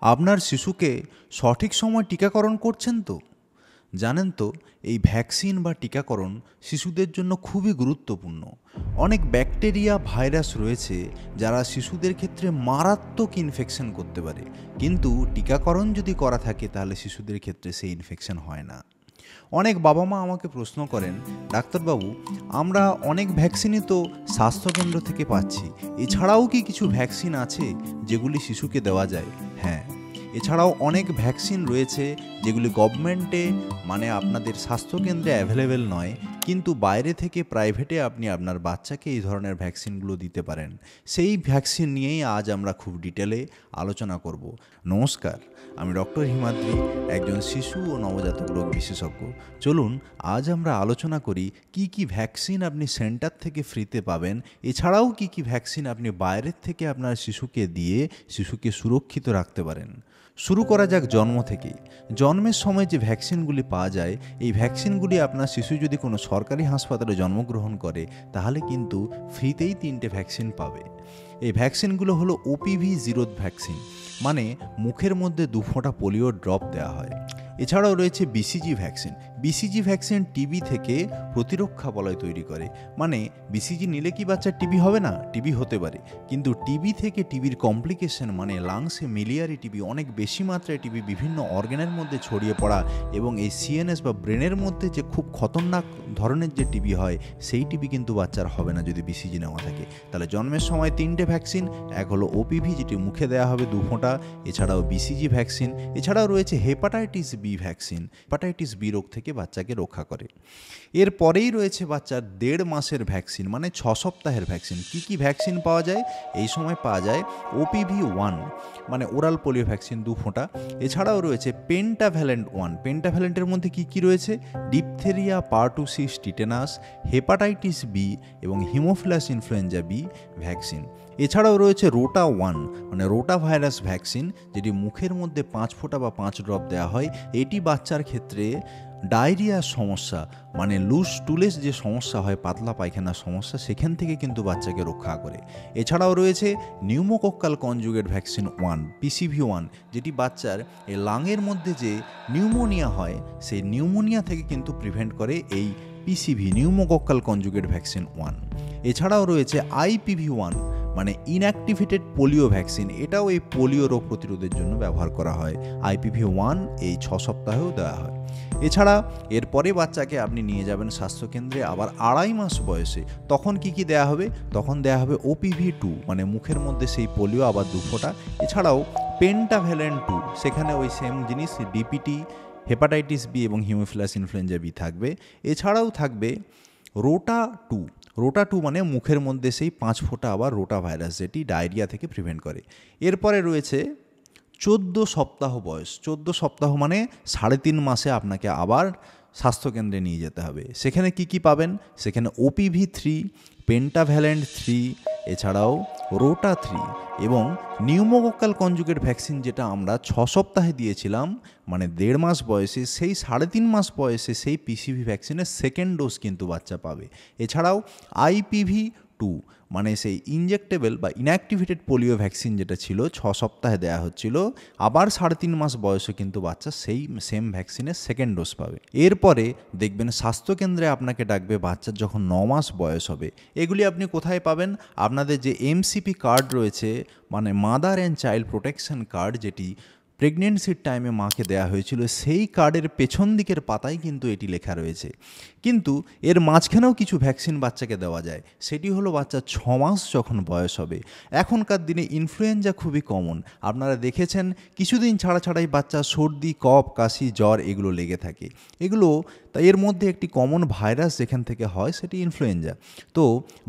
আপনার শিশুকে সঠিক সময় টিকাকরণ করছেন তো? জানেন তো, এই ভ্যাকসিন বা টিকাকরণ শিশুদের জন্য খুবই গুরুত্বপূর্ণ। অনেক ব্যাকটেরিয়া, ভাইরাস রয়েছে যারা শিশুদের ক্ষেত্রে মারাত্মক ইনফেকশন করতে পারে, কিন্তু টিকাকরণ যদি করা থাকে তাহলে শিশুদের ক্ষেত্রে সেই ইনফেকশন হয় না। অনেক বাবা মা আমাকে প্রশ্ন করেন, ডাক্তারবাবু, আমরা অনেক ভ্যাকসিনই তো স্বাস্থ্যকেন্দ্র থেকে পাচ্ছি, এছাড়াও কি কিছু ভ্যাকসিন আছে যেগুলি শিশুকে দেওয়া যায়? হ্যাঁ, এছাড়াও অনেক ভ্যাকসিন রয়েছে যেগুলি গভর্নমেন্টে মানে আপনাদের স্বাস্থ্যকেন্দ্রে অ্যাভেলেবেল নয়, কিন্তু বাইরে থেকে প্রাইভেটে আপনি আপনার বাচ্চাকে এই ধরনের ভ্যাকসিনগুলো দিতে পারেন। সেই ভ্যাকসিন নিয়েই আজ আমরা খুব ডিটেলে আলোচনা করব। নমস্কার, আমি ডক্টর হিমাদ্রি, একজন শিশু ও নবজাতক রোগ বিশেষজ্ঞ। চলুন আজ আমরা আলোচনা করি কি কি ভ্যাকসিন আপনি সেন্টার থেকে ফ্রিতে পাবেন, এছাড়াও কি কি ভ্যাকসিন আপনি বাইরের থেকে আপনার শিশুকে দিয়ে শিশুকে সুরক্ষিত রাখতে পারেন। শুরু করা যাক জন্ম থেকেই। জন্মের সময় যে ভ্যাকসিনগুলি পাওয়া যায়, এই ভ্যাকসিনগুলি আপনার শিশু যদি কোনো সরকারি হাসপাতালে জন্মগ্রহণ করে তাহলে কিন্তু ফ্রিতেই 3টে ভ্যাকসিন পাবে। এই ভ্যাকসিনগুলো হলো ওপিভি জিরোথ ভ্যাকসিন, মানে মুখের মধ্যে 2 ফোঁটা পোলিও ড্রপ দেওয়া হয়। এছাড়াও রয়েছে BCG vaccine. BCG vaccine TB থেকে প্রতিরক্ষা বলয় তৈরি করে, মানে বিসিজি নিলে কি বাচ্চার টিবি হবে না? টিবি হতে পারে, কিন্তু টিবি থেকে টিবির কমপ্লিকেশন মানে লাংসে মিলিয়ারি টিবি, অনেক বেশি মাত্রায় টিবি বিভিন্ন অর্গানের মধ্যে ছড়িয়ে পড়া এবং এই সিএনএস বা ব্রেনের মধ্যে যে খুব খতরনাক ধরনের যে টিবি হয়, সেই টিবি কিন্তু বাচ্চার হবে না যদি বিসিজি নেওয়া থাকে। তাহলে জন্মের সময় 3টে ভ্যাকসিন, এক হলো ওপিভি যেটি মুখে দেওয়া হবে 2 ফোঁটা, এছাড়াও বিসিজি ভ্যাকসিন, এছাড়াও রয়েছে hepatitis B vaccine. Hepatitis B রোগ থেকে বাচ্চাকে রক্ষা করে। এরপরেই রয়েছে বাচ্চার 1.5 মাসের ভ্যাকসিন, মানে 6 সপ্তাহের ভ্যাকসিন। কি কি ভ্যাকসিন পাওয়া যায়? এই সময় পাওয়া যায় ওপিভি 1, মানে ওরাল পোলিও ভ্যাকসিন 2 ফোঁটা। এছাড়াও রয়েছে পেন্টাভ্যালেন্ট 1। পেন্টাভ্যালেন্টের মধ্যে কি কি রয়েছে? Diphtheria, pertussis, tetanus, hepatitis B এবং হিমোফিলাস ইনফ্লুয়েঞ্জা বি ভ্যাকসিন। এছাড়াও রয়েছে রোটা 1, মানে রোটা ভাইরাস ভ্যাকসিন, যেটি মুখের মধ্যে 5 ফোঁটা বা 5 ড্রপ দেওয়া হয়। এটি বাচ্চার ক্ষেত্রে ডায়রিয়ার সমস্যা, মানে লুজ স্টুলের যে সমস্যা হয়, পাতলা পায়খানার সমস্যা, সেখান থেকে কিন্তু বাচ্চাকে রক্ষা করে। এছাড়াও রয়েছে নিউমোকক্কাল কনজুগেট ভ্যাকসিন 1, পিসিভি 1, যেটি বাচ্চার এই লাংয়ের মধ্যে যে নিউমোনিয়া হয়, সেই নিউমোনিয়া থেকে কিন্তু প্রিভেন্ট করে এই পিসিভি, নিউমোকক্কাল কনজুগেট ভ্যাকসিন 1। এছাড়াও রয়েছে আইপিভি 1, মানে ইনঅ্যাক্টিভেটেড পোলিও ভ্যাকসিন। এটাও এই পোলিও রোগ প্রতিরোধের জন্য ব্যবহার করা হয়। আইপিভি 1 এই 6 সপ্তাহেও দেওয়া হয়। এছাড়া এরপরে বাচ্চাকে আপনি নিয়ে যাবেন স্বাস্থ্যকেন্দ্রে আবার 2.5 মাস বয়সে। তখন কি কি দেওয়া হবে? তখন দেওয়া হবে ওপিভি 2, মানে মুখের মধ্যে সেই পোলিও আবার 2 ফোঁটা। এছাড়াও পেন্টাভ্যালেন্ট 2, সেখানে ওই সেম জিনিস, ডিপিটি, হেপাটাইটিস বি এবং হিমোফিলাস ইনফ্লুয়েঞ্জা বি থাকবে। এছাড়াও থাকবে রোটা 2। রোটা 2 মানে মুখের মধ্যে সেই 5 ফোঁটা আবার রোটা ভাইরাস, যেটি ডায়রিয়া থেকে প্রিভেন্ট করে। এরপরে রয়েছে 14 সপ্তাহ বয়স। 14 সপ্তাহ মানে 3.5 মাসে আপনাকে আবার স্বাস্থ্যকেন্দ্রে নিয়ে যেতে হবে। সেখানে কি কি পাবেন? সেখানে ওপিভি 3, পেন্টাভ্যালেন্ট 3, এছাড়াও রোটা 3 এবং নিউমোকক্কাল কনজুগেট ভ্যাকসিন, যেটা আমরা 6 সপ্তাহে দিয়েছিলাম, মানে 1.5 মাস বয়সে, সেই 3.5 মাস বয়সে সেই পিসিভি ভ্যাকসিনের সেকেন্ড ডোজ কিন্তু বাচ্চা পাবে। এছাড়াও আইপিভি 2, মানে সেই ইনজেক্টেবল বা ইনঅ্যাক্টিভেটেড পোলিও ভ্যাকসিন যেটা ছিল 6 সপ্তাহে দেওয়া হচ্ছিল, আবার 3.5 মাস বয়সে কিন্তু বাচ্চা সেই সেম ভ্যাকসিনের সেকেন্ড ডোজ পাবে। এরপরে দেখবেন স্বাস্থ্যকেন্দ্রে আপনাকে ডাকবে বাচ্চার যখন 9 মাস বয়স হবে। এগুলি আপনি কোথায় পাবেন? আপনাদের যে এমসিপি কার্ড রয়েছে, মানে mother and child protection card, যেটি প্রেগনেন্সির টাইমে মাকে দেওয়া হয়েছিল, সেই কার্ডের পেছন দিকের পাতায় কিন্তু এটি লেখা রয়েছে। কিন্তু এর মাঝখানেও কিছু ভ্যাকসিন বাচ্চাকে দেওয়া যায়। সেটি হলো বাচ্চা 6 মাস যখন বয়স হবে। এখনকার দিনে ইনফ্লুয়েঞ্জা খুবই কমন, আপনারা দেখেছেন কিছুদিন ছাড়া ছাড়াই বাচ্চা সর্দি, কফ, কাশি, জ্বর এগুলো লেগে থাকে। এগুলো তাই এর মধ্যে একটি কমন ভাইরাস যেখান থেকে হয় সেটি ইনফ্লুয়েঞ্জা। তো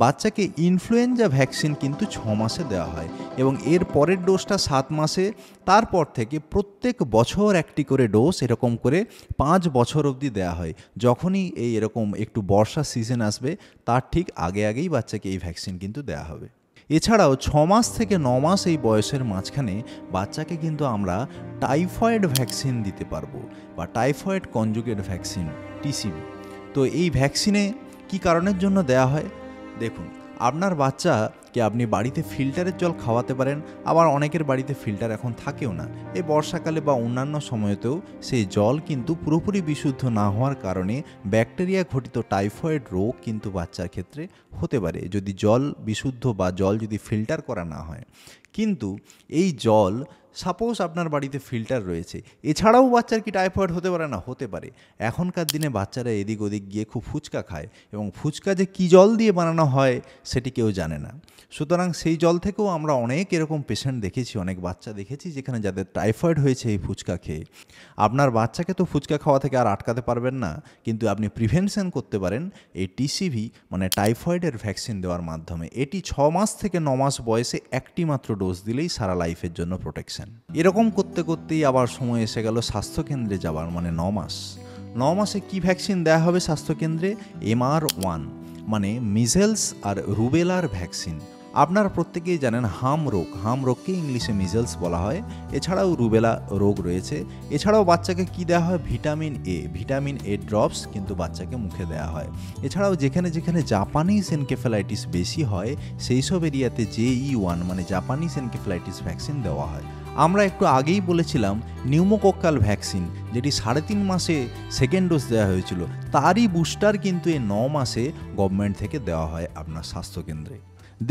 বাচ্চাকে ইনফ্লুয়েঞ্জা ভ্যাকসিন কিন্তু 6 মাসে দেওয়া হয় এবং এর পরের ডোজটা 7 মাসে। তারপর থেকে প্রত্যেক বছর একটি করে ডোজ, এরকম করে 5 বছর অবধি দেওয়া হয়। যখনই এরকম একটু বর্ষা সিজন আসবে তার ঠিক আগে আগেই বাচ্চাকে এই ভ্যাকসিন কিন্তু দেওয়া হবে। এছাড়াও 6 মাস থেকে 9 মাস এই বয়সের মাঝখানে বাচ্চাকে কিন্তু আমরা টাইফয়েড ভ্যাকসিন দিতে পারবো, বা টাইফয়েড কনজুগেট ভ্যাকসিন, টিসিবি। তো এই ভ্যাকসিনে কি কারণের জন্য দেওয়া হয়? দেখুন, আপনার বাচ্চাকে আপনি বাড়িতে ফিল্টারের জল খাওয়াতে পারেন, আবার অনেকের বাড়িতে ফিল্টার এখন থাকেও না। এই বর্ষাকালে বা অন্যান্য সময়তেও সেই জল কিন্তু পুরোপুরি বিশুদ্ধ না হওয়ার কারণে ব্যাকটেরিয়া ঘটিত টাইফয়েড রোগ কিন্তু বাচ্চার ক্ষেত্রে হতে পারে, যদি জল বিশুদ্ধ বা জল যদি ফিল্টার করা না হয়। কিন্তু এই জল সাপোজ আপনার বাড়িতে ফিল্টার রয়েছে, এছাড়াও বাচ্চার কি টাইফয়েড হতে পারে না? হতে পারে। এখনকার দিনে বাচ্চারা এদিক ওদিক গিয়ে খুব ফুচকা খায়, এবং ফুচকা যে কী জল দিয়ে বানানো হয় সেটি কেউ জানে না। সুতরাং সেই জল থেকেও আমরা অনেক এরকম পেশেন্ট দেখেছি, অনেক বাচ্চা দেখেছি যেখানে যাদের টাইফয়েড হয়েছে এই ফুচকা খেয়ে। আপনার বাচ্চাকে তো ফুচকা খাওয়া থেকে আর আটকাতে পারবেন না, কিন্তু আপনি প্রিভেনশন করতে পারেন এই টিসিভি মানে টাইফয়েডের ভ্যাকসিন দেওয়ার মাধ্যমে। এটি 6 মাস থেকে 9 মাস বয়সে একটি মাত্র ডোজ দিলেই সারা লাইফের জন্য প্রোটেকশন। এরকম করতে করতেই আবার সময় এসে গেল স্বাস্থ্যকেন্দ্রে যাওয়ার, মানে 9 মাস। 9 মাসে কী ভ্যাকসিন দেওয়া হবে স্বাস্থ্যকেন্দ্রে? MR1 মানে মিজেলস আর রুবেলার ভ্যাকসিন। আপনারা প্রত্যেকেই জানেন হাম রোগকে ইংলিশে মিজেলস বলা হয়, এছাড়াও রুবেলা রোগ রয়েছে। এছাড়াও বাচ্চাকে কি দেওয়া হয়? ভিটামিন এ ড্রপস কিন্তু বাচ্চাকে মুখে দেওয়া হয়। এছাড়াও যেখানে যেখানে জাপানিজ এনকেফেলাইটিস বেশি হয় সেই সব এরিয়াতে JE1 মানে জাপানিজ এনকেফেলাইটিস ভ্যাকসিন দেওয়া হয়। আমরা একটু আগেই বলেছিলাম নিউমোকক্কাল ভ্যাকসিন, যেটি 3.5 মাসে সেকেন্ড ডোজ দেওয়া হয়েছিল, তারই বুস্টার কিন্তু এই 9 মাসে গভর্নমেন্ট থেকে দেওয়া হয় আপনার স্বাস্থ্যকেন্দ্রে।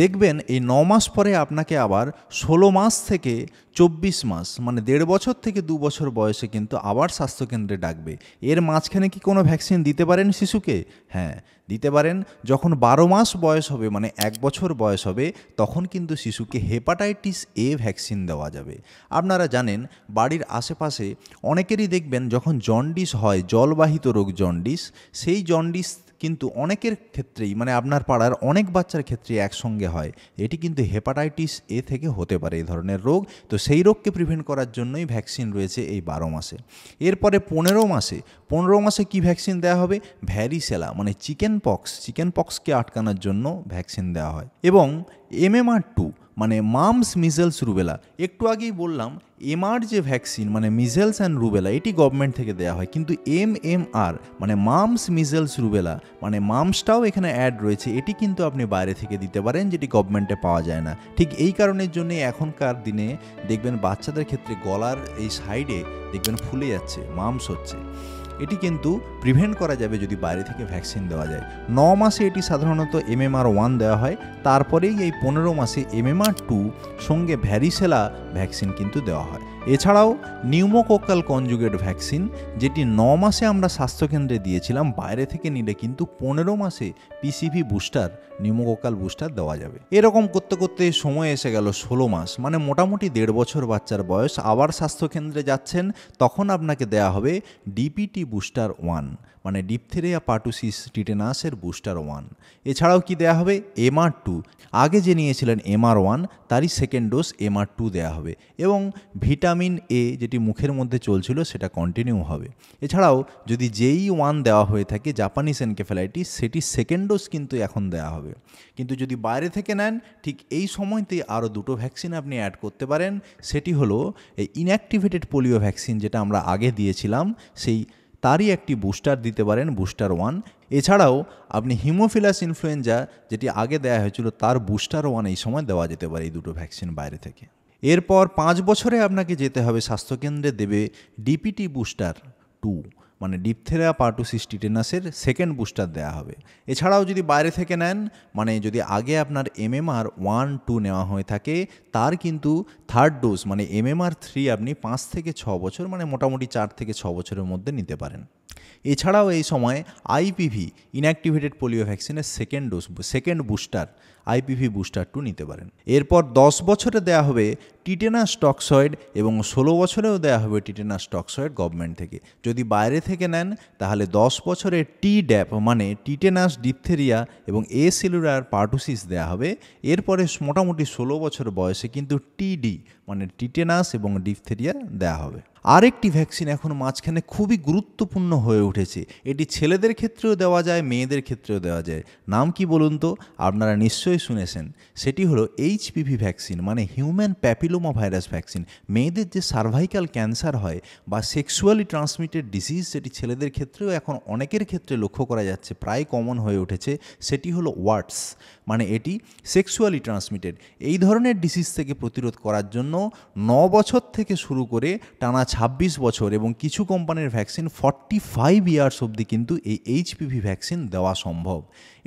দেখবেন এই 9 মাস পরে আপনাকে আবার 16 মাস থেকে 24 মাস মানে 1.5 বছর থেকে 2 বছর বয়সে কিন্তু আবার স্বাস্থ্যকেন্দ্রে ডাকবে। এর মাঝখানে কি কোনো ভ্যাকসিন দিতে পারেন শিশুকে? হ্যাঁ, দিতে পারেন। যখন 12 মাস বয়স হবে মানে 1 বছর বয়স হবে, তখন কিন্তু শিশুকে হেপাটাইটিস A ভ্যাকসিন দেওয়া যাবে। আপনারা জানেন বাড়ির আশেপাশে অনেকেরই দেখবেন যখন জন্ডিস হয়, জলবাহিত রোগ জন্ডিস, সেই জন্ডিস কিন্তু অনেকের ক্ষেত্রেই মানে আপনার পাড়ার অনেক বাচ্চার ক্ষেত্রে একসঙ্গে হয়। এটি কিন্তু হেপাটাইটিস A থেকে হতে পারে এই ধরনের রোগ। তো সেই রোগকে প্রিভেন্ট করার জন্যই ভ্যাকসিন রয়েছে এই 12 মাসে। এরপরে 15 মাসে কি ভ্যাকসিন দেওয়া হবে? ভ্যারিসেলা মানে চিকেন পক্সকে আটকানোর জন্য ভ্যাকসিন দেওয়া হয়। এবং MMR2 মানে মামস মিজেলস রুবেলা, একটু আগেই বললাম MR যে ভ্যাকসিন মানে মিজেলস অ্যান্ড রুবেলা এটি গভর্নমেন্ট থেকে দেওয়া হয়, কিন্তু MMR মানে মামস মিজেলস রুবেলা মানে মামসটাও এখানে অ্যাড রয়েছে, এটি কিন্তু আপনি বাইরে থেকে দিতে পারেন, যেটি গভর্নমেন্টে পাওয়া যায় না। ঠিক এই কারণের জন্যে এখনকার দিনে দেখবেন বাচ্চাদের ক্ষেত্রে গলার এই সাইডে দেখবেন ফুলে যাচ্ছে, মামস হচ্ছে। এটি কিন্তু প্রিভেন্ট করা যাবে যদি বাইরে থেকে ভ্যাকসিন দেওয়া যায়। 9 মাসে এটি সাধারণত MMR1 দেওয়া হয়, তারপরেই এই 15 মাসে MMR2 সঙ্গে ভ্যারিসেলা ভ্যাকসিন কিন্তু দেওয়া হয়। এছাড়াও নিউমোকোকাল কনজুগেট ভ্যাকসিন, যেটি 9 মাসে আমরা স্বাস্থ্যকেন্দ্রে দিয়েছিলাম, বাইরে থেকে নিলে কিন্তু 15 মাসে PCV বুস্টার নিউমোকোকাল বুস্টার দেওয়া যাবে। এরকম করতে করতে সময় এসে গেল 16 মাস মানে মোটামুটি 1.5 বছর বাচ্চার বয়স। আবার স্বাস্থ্যকেন্দ্রে যাচ্ছেন, তখন আপনাকে দেওয়া হবে DPT বুস্টার 1 মানে ডিপথেরিয়া পার্টুসিস টিটেনাসের বুস্টার 1। এছাড়াও কি দেওয়া হবে? MR2, আগে যে নিয়েছিলেন MR1 তারই সেকেন্ড ডোজ MR2 দেওয়া হবে। এবং ভিটামিন A যেটি মুখের মধ্যে চলছিল সেটা কন্টিনিউ হবে। এছাড়াও যদি JE1 দেওয়া হয়ে থাকে জাপানিজ এনকেফেলাইটিস, সেটি সেকেন্ড ডোজ কিন্তু এখন দেওয়া হবে। কিন্তু যদি বাইরে থেকে নেন ঠিক এই সময়তে আরও 2টো ভ্যাকসিন আপনি অ্যাড করতে পারেন। সেটি হলো এই ইনঅ্যাক্টিভেটেড পোলিও ভ্যাকসিন, যেটা আমরা আগে দিয়েছিলাম, সেই তারই একটি বুস্টার দিতে পারেন, বুস্টার 1। এছাড়াও আপনি হিমোফিলাস ইনফ্লুয়েঞ্জা যেটি আগে দেওয়া হয়েছিল তার বুস্টার 1 এই সময় দেওয়া যেতে পারে, এই 2টো ভ্যাকসিন বাইরে থেকে। এরপর 5 বছরে আপনাকে যেতে হবে স্বাস্থ্যকেন্দ্রে, দেবে DPT বুস্টার 2 মানে ডিপথেরিয়া পার্টুসিস টিটেনাসের সেকেন্ড বুস্টার দেওয়া হবে। এছাড়াও যদি বাইরে থেকে নেন মানে যদি আগে আপনার MMR1-2 নেওয়া হয়ে থাকে, তার কিন্তু থার্ড ডোজ মানে MMR3 আপনি 5 থেকে 6 বছর মানে মোটামুটি 4 থেকে 6 বছরের মধ্যে নিতে পারেন। এছাড়াও এই সময় IPV ইনঅ্যাক্টিভেটেড পোলিও ভ্যাকসিনের সেকেন্ড বুস্টার IPV বুস্টার 2 নিতে পারেন। এরপর 10 বছরে দেওয়া হবে টিটেনাস টক্সয়েড এবং 16 বছরেও দেওয়া হবে টিটেনাস টক্সয়েড গভর্নমেন্ট থেকে। যদি বাইরে থেকে নেন তাহলে 10 বছরে TDAP মানে টিটেনাস ডিপথেরিয়া এবং এসেলুলার পার্টুসিস দেওয়া হবে। এরপরে মোটামুটি 16 বছর বয়সে কিন্তু TD মানে টিটেনাস এবং ডিপথেরিয়া দেওয়া হবে। আরেকটি ভ্যাকসিন এখন মাঝখানে খুবই গুরুত্বপূর্ণ হয়ে উঠেছে, এটি ছেলেদের ক্ষেত্রেও দেওয়া যায়, মেয়েদের ক্ষেত্রেও দেওয়া যায়। নাম কি বলুন তো? আপনারা নিশ্চয়ই শুনেছেন, সেটি হলো এইচপিভি ভ্যাকসিন, মানে হিউম্যান প্যাপিলোমা ভাইরাস ভ্যাকসিন। মেয়েদের যে সার্ভাইকাল ক্যান্সার হয় বা সেক্সুয়ালি ট্রান্সমিটেড ডিজিজ, সেটি ছেলেদের ক্ষেত্রেও এখন অনেকের ক্ষেত্রে লক্ষ্য করা যাচ্ছে, প্রায় কমন হয়ে উঠেছে। সেটি হলো ওয়াটস, মানে এটি সেক্সুয়ালি ট্রান্সমিটেড। এই ধরনের ডিজিজ থেকে প্রতিরোধ করার জন্য 9 বছর থেকে শুরু করে টানা 26 বছর এবং কিছু কোম্পানির ভ্যাকসিন 45 ইয়ার্স অবধি কিন্তু এই এইচপিভি ভ্যাকসিন দেওয়া সম্ভব।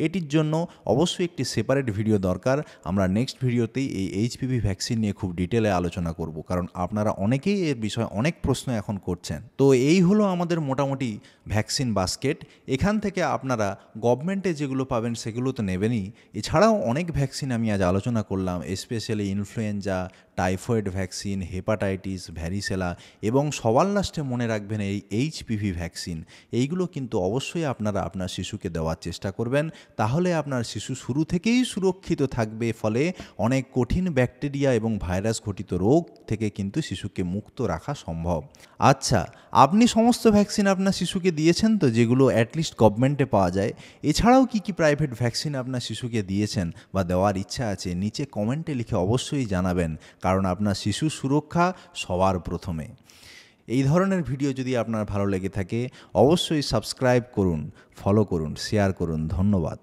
এটির জন্য অবশ্যই একটি সেপারেট ভিডিও দরকার। আমরা নেক্সট ভিডিওতেই এই এইচপিভি ভ্যাকসিন নিয়ে খুব ডিটেলে আলোচনা করব, কারণ আপনারা অনেকেই এর বিষয়ে অনেক প্রশ্ন এখন করছেন। তো এই হলো আমাদের মোটামুটি ভ্যাকসিন বাস্কেট। এখান থেকে আপনারা গভর্নমেন্টে যেগুলো পাবেন সেগুলো তো নেবেনই, এছাড়াও অনেক ভ্যাকসিন আমি আজ আলোচনা করলাম, specially influenza, typhoid vaccine, hepatitis, varicella এবং সবার লাস্টে মনে রাখবেন এই এইচপিভি ভ্যাকসিন। এইগুলো কিন্তু অবশ্যই আপনারা আপনার শিশুকে দেওয়ার চেষ্টা করবেন, তাহলে আপনার শিশু শুরু থেকেই সুরক্ষিত থাকবে, ফলে অনেক কঠিন ব্যাকটেরিয়া এবং ভাইরাস ঘটিত রোগ থেকে কিন্তু শিশুকে মুক্ত রাখা সম্ভব। আচ্ছা, আপনি সমস্ত ভ্যাকসিন আপনার শিশুকে দিয়েছেন তো, যেগুলো অ্যাটলিস্ট গভর্নমেন্টে পাওয়া যায়? এছাড়াও কি কি প্রাইভেট ভ্যাকসিন আপনার শিশুকে দিয়েছেন বা দেওয়ার ইচ্ছা আছে, নিচে কমেন্টে লিখে অবশ্যই জানাবেন, কারণ আপনার শিশুর সুরক্ষা সবার প্রথমে। এই ধরনের ভিডিও যদি আপনার ভালো লেগে থাকে অবশ্যই সাবস্ক্রাইব করুন, ফলো করুন, শেয়ার করুন। ধন্যবাদ।